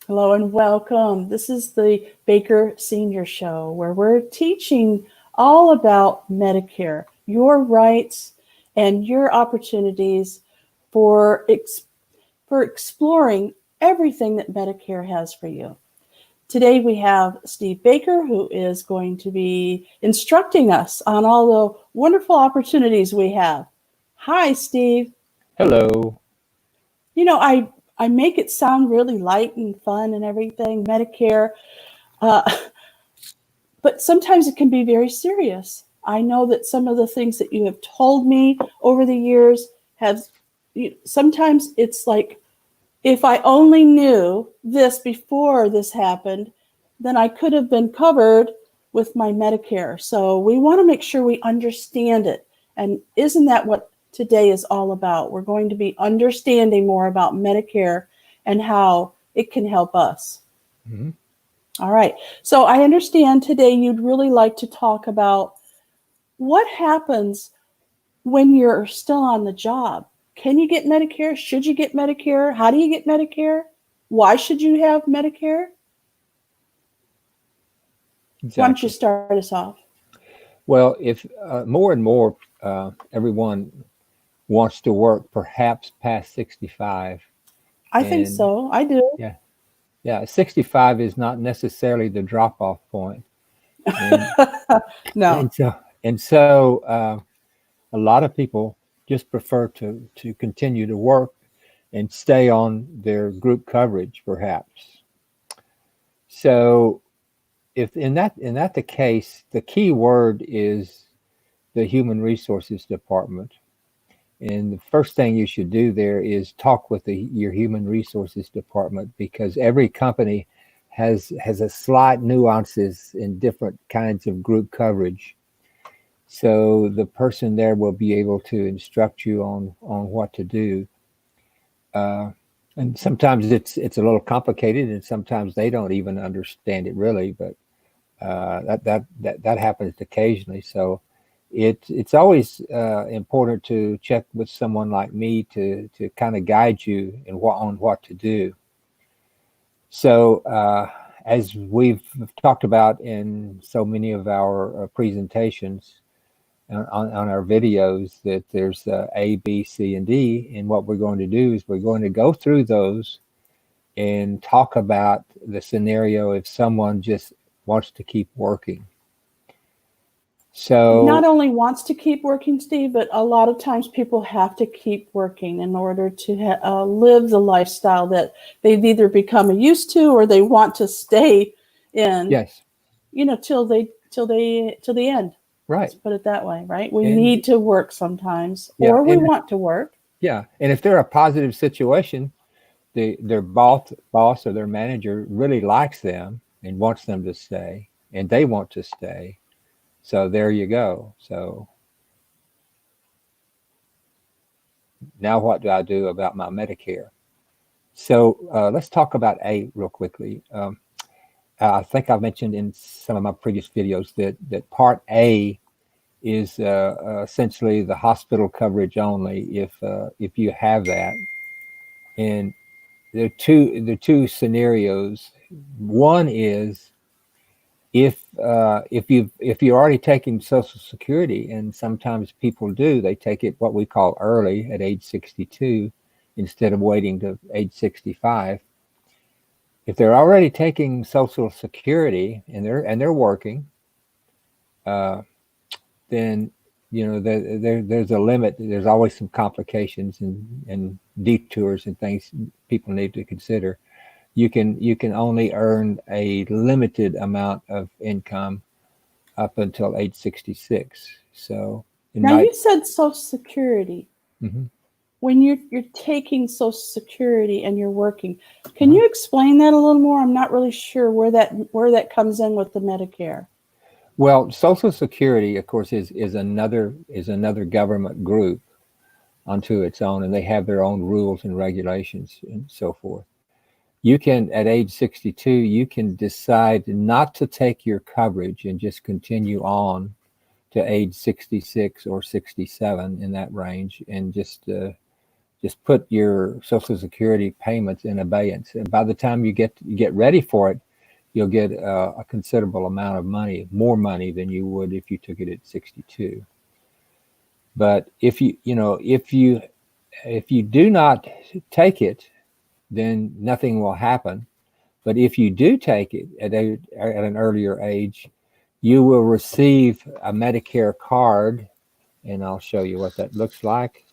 Hello and welcome. This is the Baker Senior Show where we're teaching all about Medicare, your rights and your opportunities for for exploring everything that Medicare has for you. Today we have Steve Baker, who is going to be instructing us on all the wonderful opportunities we have. Hi, Steve. Hello. I make it sound really light and fun and everything, Medicare, uh, but sometimes it can be very serious. I know that some of the things that you have told me over the years have, sometimes it's like, if I only knew this before this happened, then I could have been covered with my Medicare. So we want to make sure we understand it. And isn't that what today is all about? We're going to be understanding more about Medicare and how it can help us. Mhm. All right. So I understand today you'd really like to talk about what happens when you're still on the job. Can you get Medicare? Should you get Medicare? How do you get Medicare? Why should you have Medicare? Why don't you Exactly. start us off? Well, if more and more everyone wants to work perhaps past 65, I think and so. I do. yeah, yeah, 65 is not necessarily the drop-off point, and No. and so and so a lot of people just prefer to continue to work and stay on their group coverage, perhaps. So if in that the case, the key word is the Human Resources Department. And the first thing you should do there is talk with your Human Resources Department, because every company has a slight nuances in different kinds of group coverage. So the person there will be able to instruct you on what to do. Uh, and sometimes it's a little complicated, and sometimes they don't even understand it really. But that happens occasionally. So it's always important to check with someone like me to kind of guide you in what to do. So as we've talked about in so many of our presentations on our videos, that there's A, B, C, and D, and what we're going to do is we're going to go through those and talk about the scenario if someone just wants to keep working. Not So only wants to keep working, Steve, but a lot of times people have to keep working in order to live the lifestyle that they've either become used to or they want to stay in, yes, till the end. right, Let's put it that way, right? We and need to work sometimes, yeah, or we want to work. and if they're a positive situation, their boss or their manager really likes them and wants them to stay, and they want to stay. So there you go. So now what do I do about my Medicare? So let's talk about A real quickly. I think I've mentioned in some of my previous videos that Part A is essentially the hospital coverage only if you have that. And there are two scenarios. One is if you're already taking Social Security, and sometimes people do, they take it what we call early at age 62 instead of waiting to age 65. If they're already taking Social Security and they're working, uh, then there's a limit. There's always some complications and detours and things people need to consider. You can only earn a limited amount of income up until age 66. So it Now, might. you said Social Security. Mhm. When you're taking Social Security and you're working, can Uh-huh. you explain that a little more? I'm not really sure where that comes in with the Medicare. Well, Social Security, of course, is another government group unto its own, and they have their own rules and regulations and so forth. You can, at age 62, you can decide not to take your coverage and just continue on to age 66 or 67 in that range, and just put your Social Security payments in abeyance, and by the time you get ready for it, you'll get a considerable amount of money, more money than you would if you took it at 62. But if you do not take it, then nothing will happen. But if you do take it at an earlier age, you will receive a Medicare card, and I'll show you what that looks like.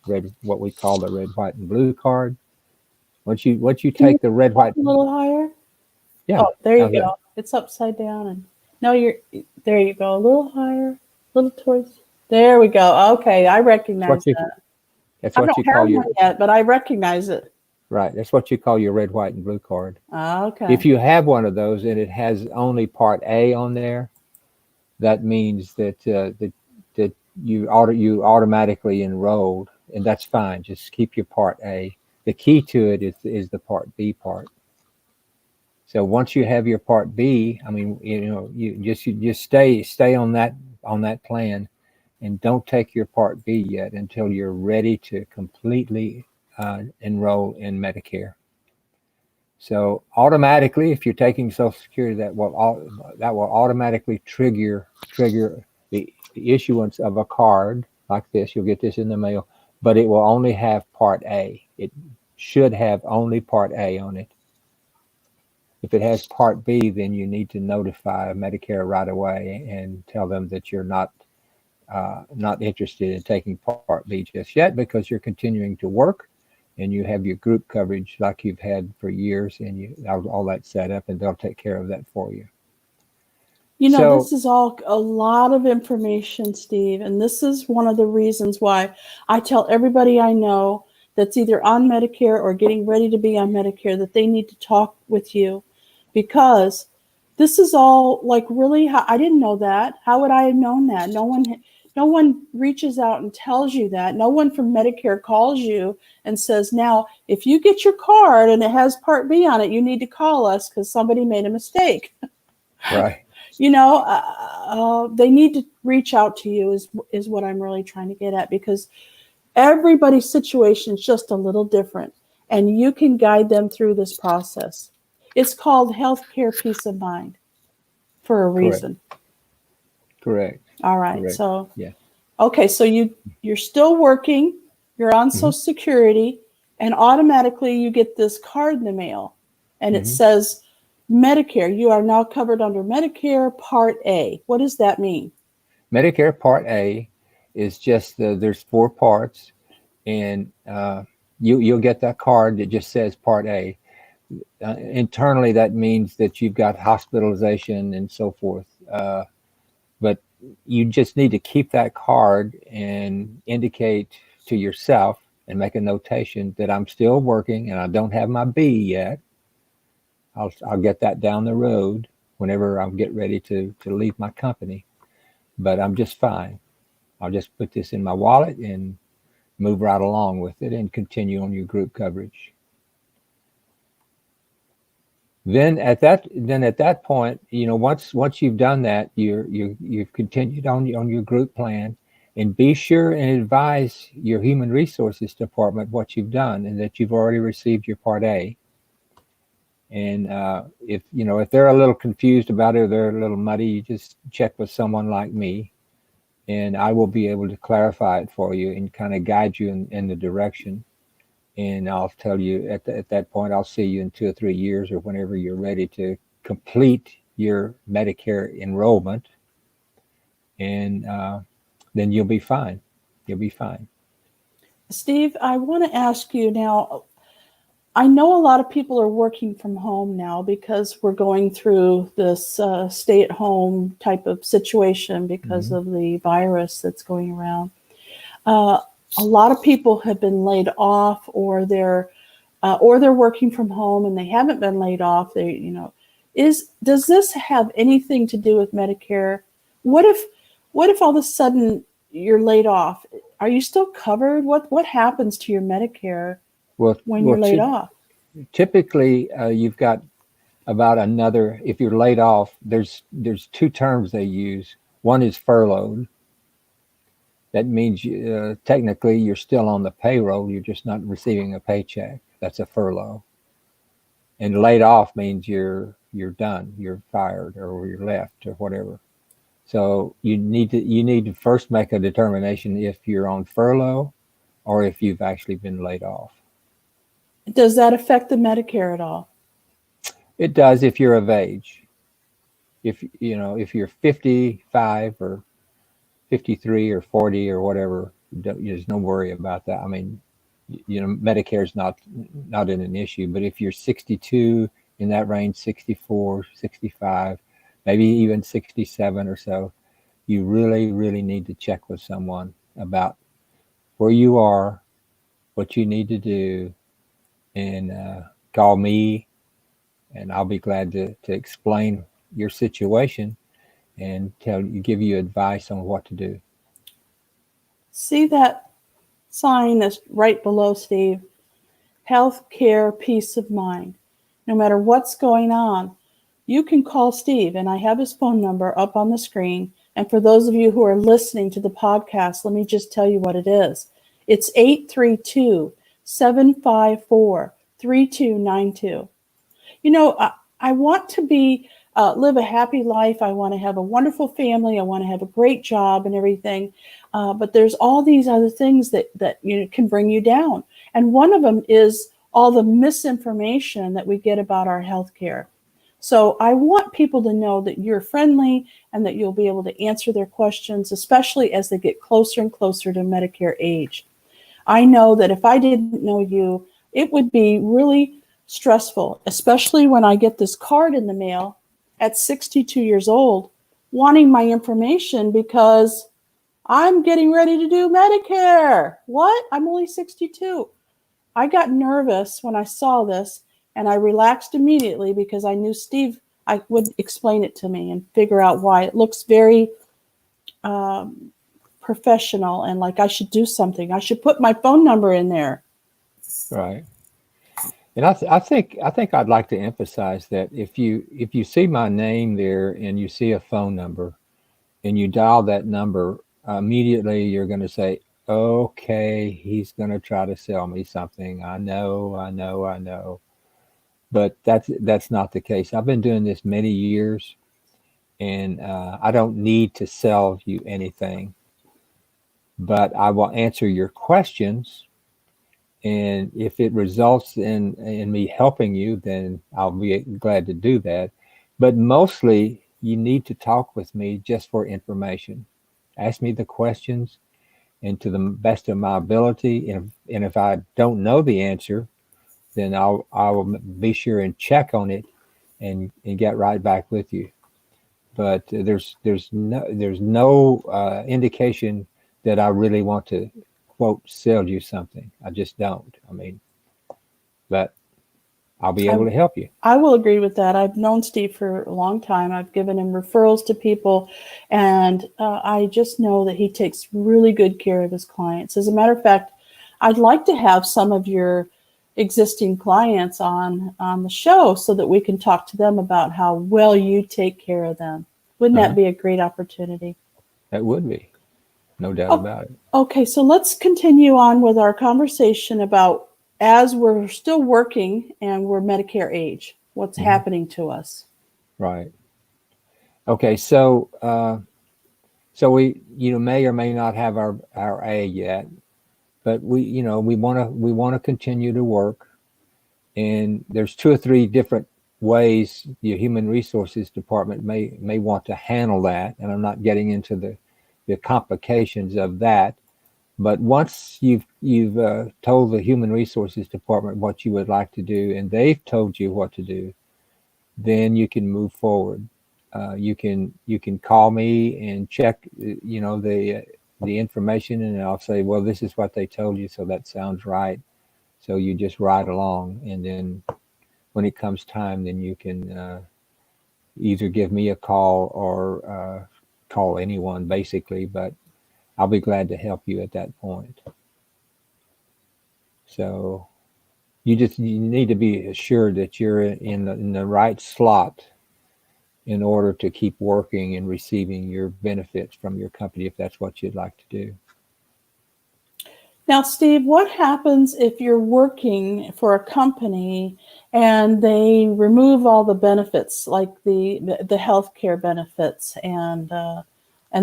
What we call the red, white, and blue card. Once you Can you take the red, up white, a little higher? yeah, Oh, there you how's that? go. It's upside down, and no, you're there. You go a little higher, a little towards. There we go. Okay, I That's recognize what you that. that's I what don't you call have your one yet, but I recognize it. right. That's what you call your red, white, and blue card. If Okay. you have one of those and it has only Part A on there, that means that you automatically enrolled, and that's fine. Just keep your Part A. The key to it is the Part B part. So once you have your Part B, I mean, you just stay on that plan, and don't take your Part B yet until you're ready to completely enroll in Medicare. So automatically, if you're taking Social Security, that will automatically trigger the issuance of a card like this. You'll get this in the mail, but it will only have Part A. It should have only Part A on it. If it has Part B, then you need to notify Medicare right away and tell them that you're not interested in taking Part B just yet because you're continuing to work and you have your group coverage like you've had for years, and you all that set up, and they'll take care of that for you. You know, So this is all a lot of information, Steve, and this is one of the reasons why I tell everybody I know that's either on Medicare or getting ready to be on Medicare that they need to talk with you, because this is all like really I didn't know that. How would I have known that? No one reaches out and tells you that. No one from Medicare calls you and says, "Now, if you get your card and it has Part B on it, you need to call us because somebody made a mistake." right, They need to reach out to you is what I'm really trying to get at, because everybody's situation is just a little different, and you can guide them through this process. It's called healthcare peace of mind for a correct, reason. correct, All right. correct. So, Yeah. okay. So you're still working, you're on Hmm. Social Security, and automatically you get this card in the mail, and it Hmm. says Medicare. You are now covered under Medicare Part A. What does that mean? Medicare Part A is just there's four parts, and you'll get that card that just says Part A. Internally, that means that you've got hospitalization and so forth. But you just need to keep that card and indicate to yourself and make a notation that I'm still working and I don't have my B yet. I'll get that down the road whenever I get ready to leave my company. But I'm just fine. I'll just put this in my wallet and move right along with it and continue on your group coverage. Then at that point, once you've done that, you've continued on your group plan, and be sure and advise your human resources department what you've done and that you've already received your Part A. And if they're a little confused about it or they're a little muddy, you just check with someone like me, and I will be able to clarify it for you and kind of guide you in the direction. And I'll tell you at that point, I'll see you in 2 or 3 years or whenever you're ready to complete your Medicare enrollment, and then you'll be fine. You'll be fine. Steve, I want to ask you now. I know a lot of people are working from home now because we're going through this stay-at-home type of situation because Hmm. of the virus that's going around. Uh, a lot of people have been laid off, or they're working from home and they haven't been laid off. Does this have anything to do with Medicare? What if all of a sudden you're laid off? Are you still covered? What happens to your Medicare Well, when well, you're laid off? typically you've got about another. If you're laid off, there's two terms they use. One is furloughed, That means technically you're still on the payroll. You're just not receiving a paycheck. That's a furlough. And laid off means you're done. You're fired or you're left or whatever. So you need to first make a determination if you're on furlough or if you've actually been laid off. Does that affect the Medicare at all? It does if you're of age. If you're 55 or 53 or 40 or whatever, there's no worry about that. I mean, Medicare is not an issue, but if you're 62, in that range, 64, 65, maybe even 67 or so, you really, really need to check with someone about where you are, what you need to do, and call me, and I'll be glad to explain your situation and give you advice on what to do. See that sign that's right below Steve? Health care, peace of mind. No matter what's going on, you can call Steve, and I have his phone number up on the screen. And for those of you who are listening to the podcast, let me just tell you what it is. It's 832-754-3292. I want to live a happy life. I want to have a wonderful family. I want to have a great job and everything. But there's all these other things that can bring you down. And one of them is all the misinformation that we get about our health care. So I want people to know that you're friendly and that you'll be able to answer their questions, especially as they get closer and closer to Medicare age. I know that if I didn't know you, it would be really stressful, especially when I get this card in the mail at 62 years old, wanting my information because I'm getting ready to do Medicare. What? I'm only 62. I got nervous when I saw this, and I relaxed immediately because I knew Steve I would explain it to me and figure out why. It looks very professional and like I should do something. I should put my phone number in there. Right. And I think I'd like to emphasize that if you see my name there and you see a phone number and you dial that number, immediately you're going to say, "Okay, he's going to try to sell me something. I know, I know, I know." But that's not the case. I've been doing this many years, and I don't need to sell you anything. But I will answer your questions, and if it results in me helping you, then I'll be glad to do that. But mostly you need to talk with me just for information. Ask me the questions and to the best of my ability, and if I don't know the answer, then I will be sure and check on it and get right back with you. But there's no indication that I really want to quote sell you something. I just don't. I mean, but I'll be able I, to help you. I will agree with that. I've known Steve for a long time. I've given him referrals to people, and I just know that he takes really good care of his clients. As a matter of fact, I'd like to have some of your existing clients on the show so that we can talk to them about how well you take care of them. Wouldn't that Uh-huh. be a great opportunity? That would be, no doubt Oh, about it. okay, so let's continue on with our conversation about as we're still working and we're Medicare age, what's Hmm. happening to us. Right. Okay. So we may or may not have our A yet, but we want to continue to work, and there's two or three different ways the human resources department may want to handle that, and I'm not getting into the complications of that. But once you've told the human resources department what you would like to do, and they've told you what to do, then you can move forward. You can call me and check the information, and I'll say, well, this is what they told you, so that sounds right. So you just ride along, and then when it comes time, then you can either give me a call or call anyone, basically. But I'll be glad to help you at that point. So you need to be assured that you're in the right slot in order to keep working and receiving your benefits from your company if that's what you'd like to do. Now, Steve, what happens if you're working for a company and they remove all the benefits, like the healthcare benefits, and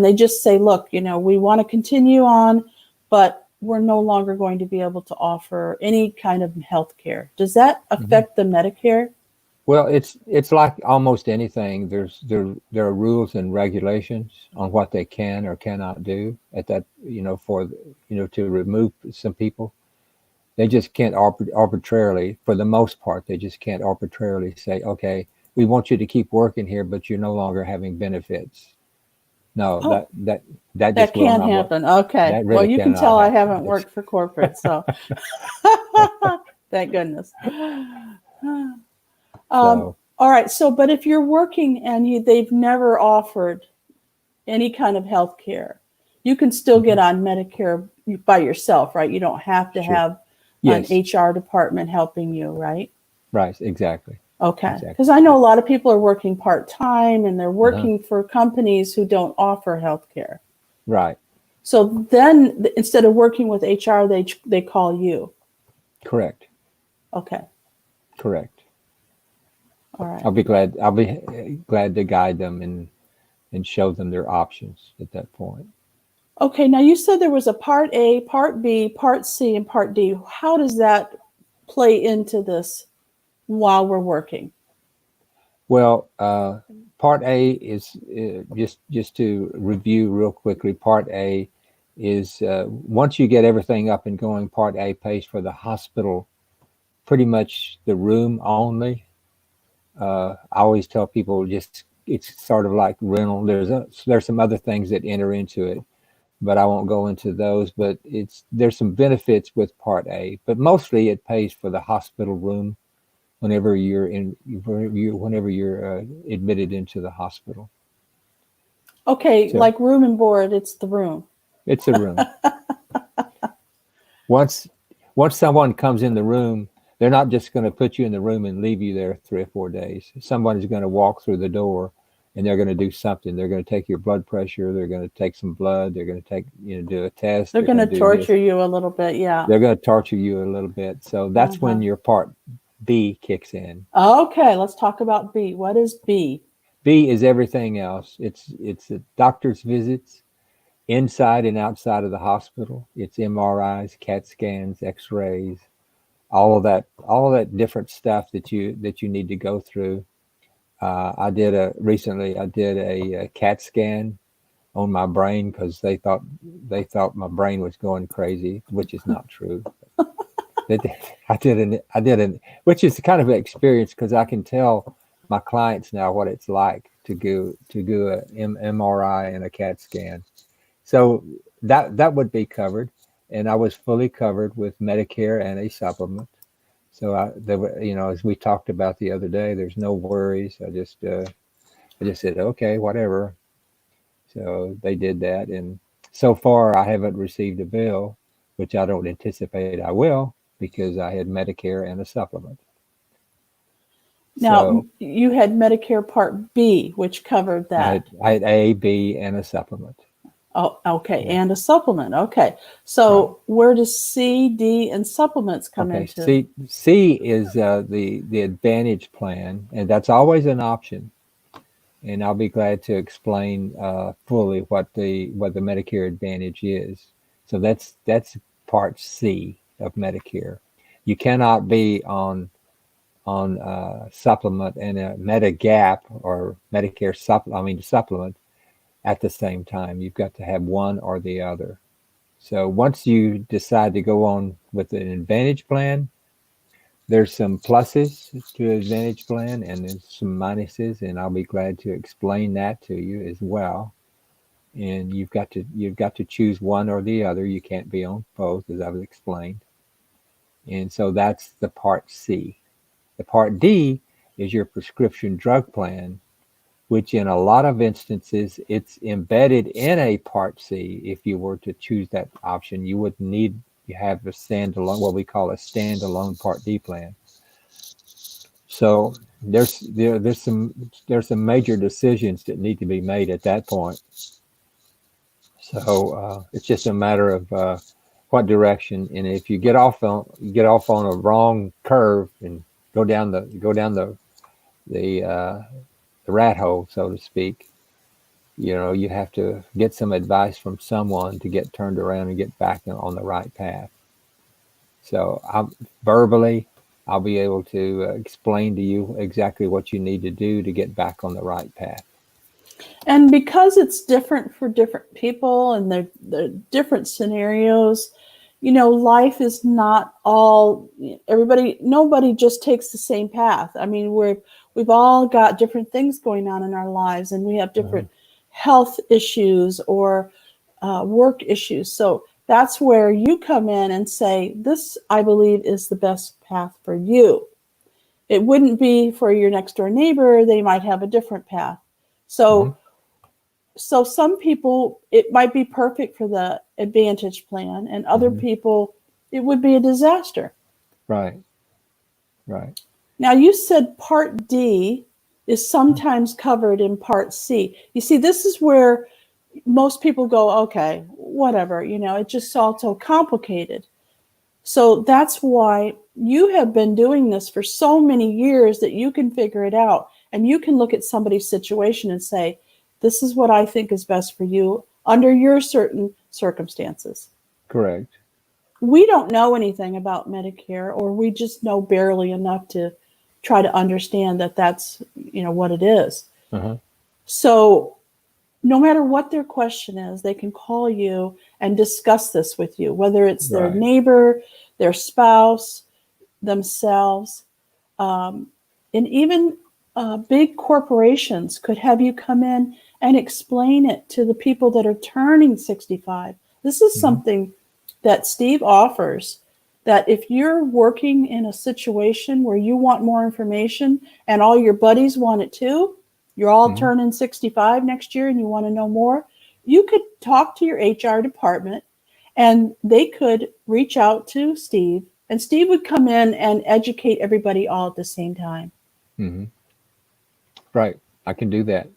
they just say, "Look, we want to continue on, but we're no longer going to be able to offer any kind of healthcare." Does that Mhm. affect the Medicare? Well, it's like almost anything. There are rules and regulations on what they can or cannot do at that, for to remove some people. They just can't arbitrarily, for the most part, they just can't arbitrarily say, okay, we want you to keep working here, but you're no longer having benefits. No, Oh, that that just will can not work. happen. Okay. That Well, really you can cannot tell I happen. haven't worked for corporate, so thank goodness. So All right. So, but if you're working and they've never offered any kind of health care, you can still get mhm, on Medicare by yourself, right? You don't have to sure. have an Yes, HR department helping you, right? right, exactly. Okay. Because Exactly. I know a lot of people are working part time and they're Uh-huh. working for companies who don't offer health care. Right. So then instead of working with HR, they call you. Correct. Okay. Correct. All right. I'll be glad to guide them and show them their options at that point. Okay. Now you said there was a part A, part B, part C, and part D. How does that play into this while we're working? Well, Part A is just to review real quickly. Part A is once you get everything up and going. Part A pays for the hospital, pretty much the room only. I always tell people just it's sort of like rental. There's some other things that enter into it, but I won't go into those. But there's some benefits with Part A, but mostly it pays for the hospital room whenever you're admitted into the hospital. Okay. So Like room and board, it's the room. it's a room. Once once someone comes in the room, they're not just going to put you in the room and leave you there 3 or 4 days. Somebody's going to walk through the door and they're going to do something. They're going to take your blood pressure. They're going to take some blood. They're going to do a test. They're They're going to going to do this. torture you a little bit. Yeah. They're going to torture you a little bit. So that's Uh-huh. when your part B kicks in. Okay. Let's talk about B. What is B? B is everything else. It's a doctor's visits inside and outside of the hospital. It's MRIs, CAT scans, X-rays, all of that different stuff that you need to go through. I did a CAT scan on my brain because they thought my brain was going crazy, which is not true. They did- I did an which is kind of an experience because I can tell my clients now what it's like to go a MRI and a CAT scan. So that would be covered, and I was fully covered with Medicare and a supplement. So there were, as we talked about the other day, there's no worries. I just said okay, whatever. So they did that, and so far I haven't received a bill, which I don't anticipate I will because I had Medicare and a supplement. Now, So you had Medicare Part B, which covered I had that. I had A, B, and a supplement. Oh, okay. Yeah, And a supplement. Okay. right. So where does C, D, and supplements come Okay. into? C is the Advantage plan, and that's always an option. And I'll be glad to explain fully what the Medicare Advantage is. So that's Part C of Medicare. You cannot be on supplement and a Medigap or Medicare supplement at the same time. You've got to have one or the other. So once you decide to go on with an Advantage plan, there's some pluses to Advantage plan and there's some minuses, and I'll be glad to explain that to you as well. And you've got to choose one or the other. You can't be on both, as I've explained. And so that's the Part C. The Part D is your prescription drug plan, which in a lot of instances it's embedded in a Part C. If you were to choose that option, you have a standalone, what we call a standalone Part D plan. So there's some major decisions that need to be made at that point. So it's just a matter of what direction, and if you get off on a wrong curve and go down the the rat hole, so to speak. You have to get some advice from someone to get turned around and get back on the right path. So verbally, I'll be able to explain to you exactly what you need to do to get back on the right path. And because it's different for different people and they're different scenarios, life is not all everybody. Nobody just takes the same path. I mean, we've all got different things going on in our lives, and we have Uh-huh. different health issues or work issues. So that's where you come in and say, "This, I believe, is the best path for you." It wouldn't be for your next door neighbor. They might have a different path. Hmm. So some people, it might be perfect for the Advantage plan, and other Hmm. people, it would be a disaster. Right, right. Now, you said Part D is sometimes covered in Part C. You see, this is where most people go, okay, whatever, it just all so complicated. So that's why you have been doing this for so many years that you can figure it out. And you can look at somebody's situation and say, this is what I think is best for you under your certain circumstances. Correct. We don't know anything about Medicare, or we just know barely enough to try to understand that that's what it is. Uh-huh. So no matter what their question is, they can call you and discuss this with you, whether it's their Right. neighbor, their spouse, themselves. Um, and even big corporations could have you come in and explain it to the people that are turning 65. This is Hmm. something that Steve offers, that if you're working in a situation where you want more information and all your buddies want it too, you're all Hmm. turning 65 next year and you want to know more, you could talk to your HR department and they could reach out to Steve, and Steve would come in and educate everybody all at the same time. Hmm. Right. I can do that.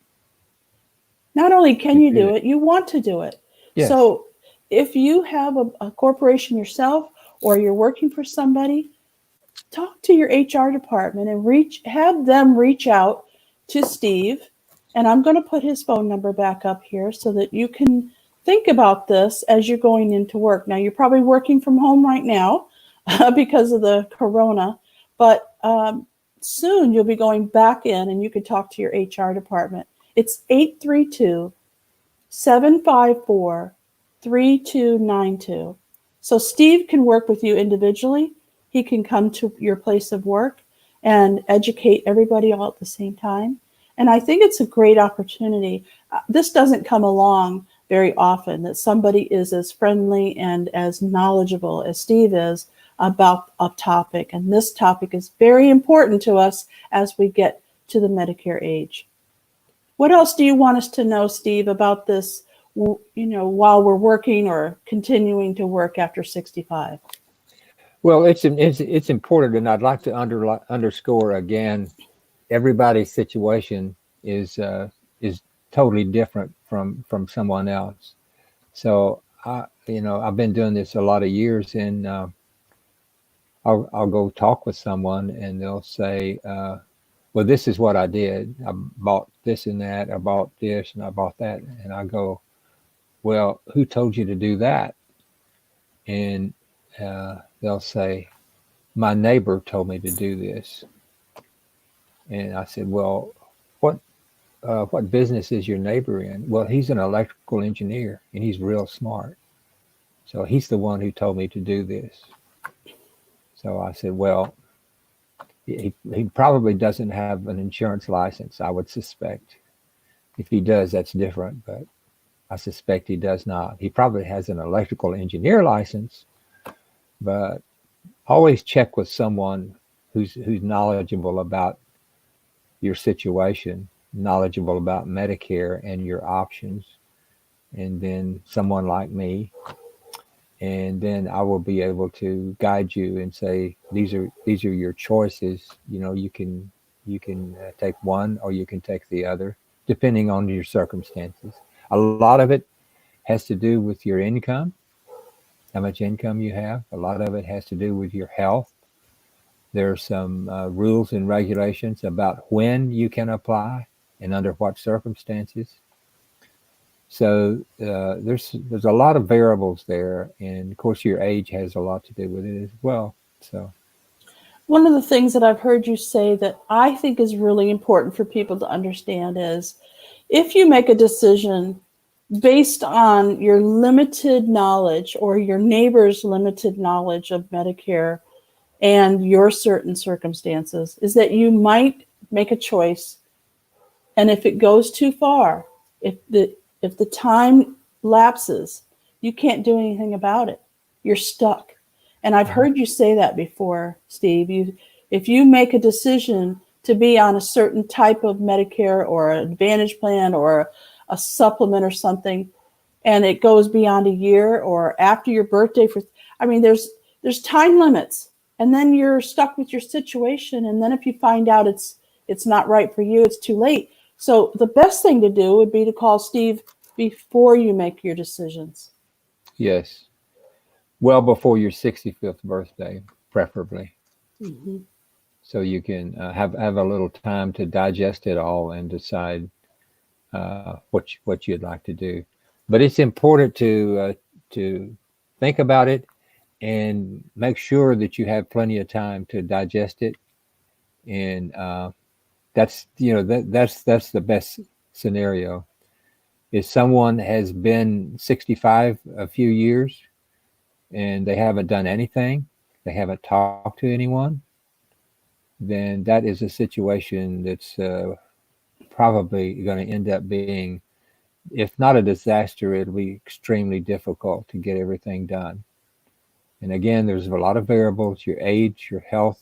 Not only I can can you do do that. it, you want to do it. Yes. So if you have a corporation yourself or you're working for somebody, talk to your HR department and have them reach out to Steve. And I'm going to put his phone number back up here so that you can think about this as you're going into work. Now, you're probably working from home right now because of the corona, but soon you'll be going back in and you can talk to your HR department. It's 832-754 3292. So Steve can work with you individually. He can come to your place of work and educate everybody all at the same time. And I think it's a great opportunity. This doesn't come along very often, that somebody is as friendly and as knowledgeable as Steve is about a topic. And this topic is very important to us as we get to the Medicare age. What else do you want us to know, Steve, about this, while we're working or continuing to work after 65? Well, it's important, and I'd like to underscore again. Everybody's situation is totally different from someone else. So I've been doing this a lot of years, and I'll go talk with someone, and they'll say, "Well, this is what I did. I bought this and that. I bought this and I bought that." And I go, "Well, who told you to do that?" And they'll say, "My neighbor told me to do this." And I said, "Well, what what business is your neighbor in?" "Well, he's an electrical engineer and he's real smart. So he's the one who told me to do this." So I said, "Well, he probably doesn't have an insurance license, I would suspect. If he does, that's different, but I suspect he does not. He probably has an electrical engineer license, but always check with someone who's knowledgeable about your situation, knowledgeable about Medicare and your options, and then someone like me, and then I will be able to guide you and say these are your choices. You can take one or you can take the other, depending on your circumstances. A lot of it has to do with your income, how much income you have. A lot of it has to do with your health. There are some rules and regulations about when you can apply and under what circumstances. So there's a lot of variables there, and of course your age has a lot to do with it as well. So One of the things that I've heard you say that I think is really important for people to understand is if you make a decision based on your limited knowledge or your neighbor's limited knowledge of Medicare and your certain circumstances, is that you might make a choice, and if it goes too far, if the time lapses, you can't do anything about it. You're stuck. And I've mhm. heard you say that before, Steve. If you make a decision to be on a certain type of Medicare or an Advantage plan or a supplement or something, and it goes beyond a year or after your birthday I mean, there's time limits, and then you're stuck with your situation. And then if you find out it's not right for you, it's too late. So the best thing to do would be to call Steve before you make your decisions. Yes, well before your 65th birthday, preferably, Mm-hmm. so you can have a little time to digest it all and decide what you'd like to do. But it's important to think about it and make sure that you have plenty of time to digest it. And that's that's the best scenario. If someone has been 65 a few years and they haven't done anything, they haven't talked to anyone, then that is a situation that's probably going to end up being, if not a disaster, it'll be extremely difficult to get everything done. And again, there's a lot of variables: your age, your health,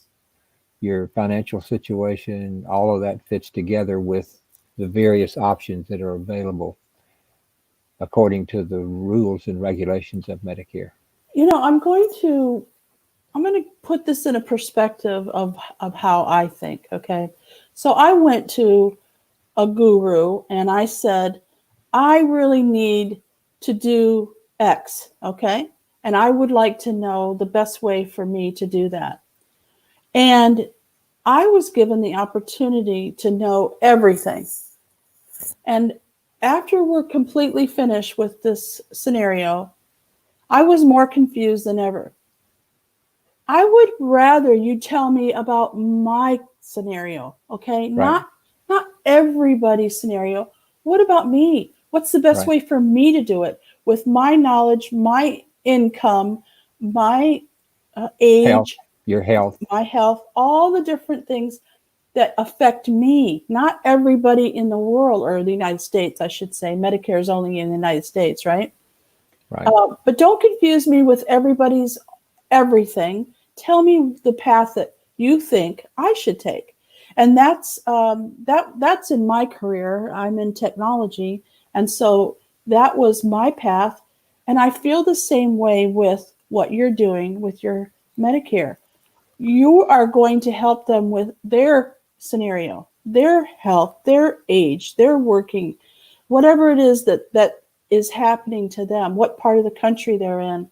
your financial situation. All of that fits together with the various options that are available according to the rules and regulations of Medicare. You know, I'm going to put this in a perspective of how I think. Okay, so I went to a guru and I said, I really need to do X, okay? And I would like to know the best way for me to do that. And I was given the opportunity to know everything. And after we're completely finished with this scenario, I was more confused than ever. I would rather you tell me about my scenario, okay? Right, Not everybody's scenario. What about me? What's the best right. way for me to do it with my knowledge, my income, my Health, age, your health. my health, all the different things that affect me? Not everybody in the world, or the United States, I should say. Medicare is only in the United States, right? Right, But don't confuse me with everybody's everything. Tell me the path that you think I should take, and that's in my career. I'm in technology, and so that was my path. And I feel the same way with what you're doing with your Medicare. You are going to help them with their scenario, their health, their age, their working, whatever it is that is happening to them, what part of the country they're in,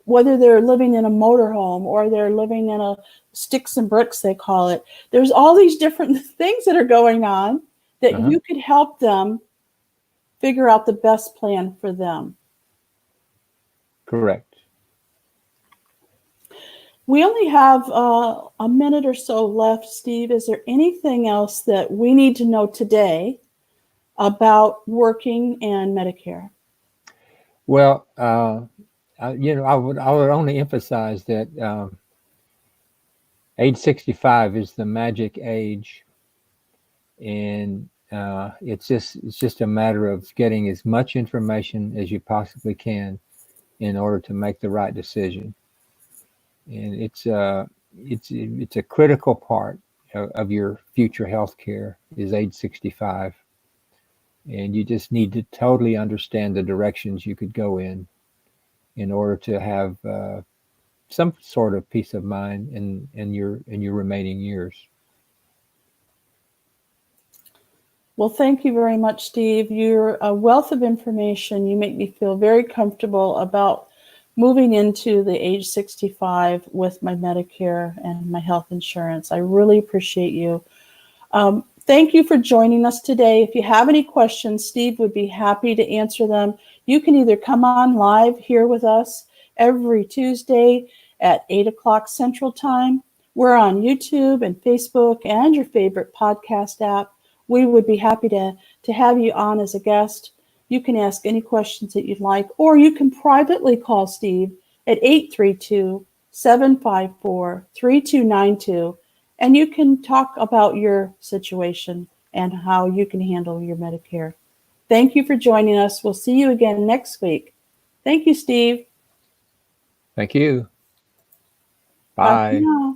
whether they're living in a motorhome or they're living in a sticks and bricks, they call it. There's all these different things that are going on that uh-huh. you could help them figure out the best plan for them. Correct. We only have a minute or so left, Steve. Is there anything else that we need to know today about working and Medicare? Well, I would only emphasize that age 65 is the magic age, and it's just a matter of getting as much information as you possibly can in order to make the right decision. And it's a critical part of your future health care is age 65, and you just need to totally understand the directions you could go in order to have some sort of peace of mind in your remaining years. Well, thank you very much, Steve. You're a wealth of information. You make me feel very comfortable about moving into the age 65 with my Medicare and my health insurance. I really appreciate you. Thank you for joining us today. If you have any questions, Steve would be happy to answer them. You can either come on live here with us every Tuesday at 8 o'clock Central Time. We're on YouTube and Facebook and your favorite podcast app. We would be happy to have you on as a guest. You can ask any questions that you'd like, or you can privately call Steve at 832-754-3292. And you can talk about your situation and how you can handle your Medicare. Thank you for joining us. We'll see you again next week. Thank you, Steve. Thank you. Bye for Bye. now.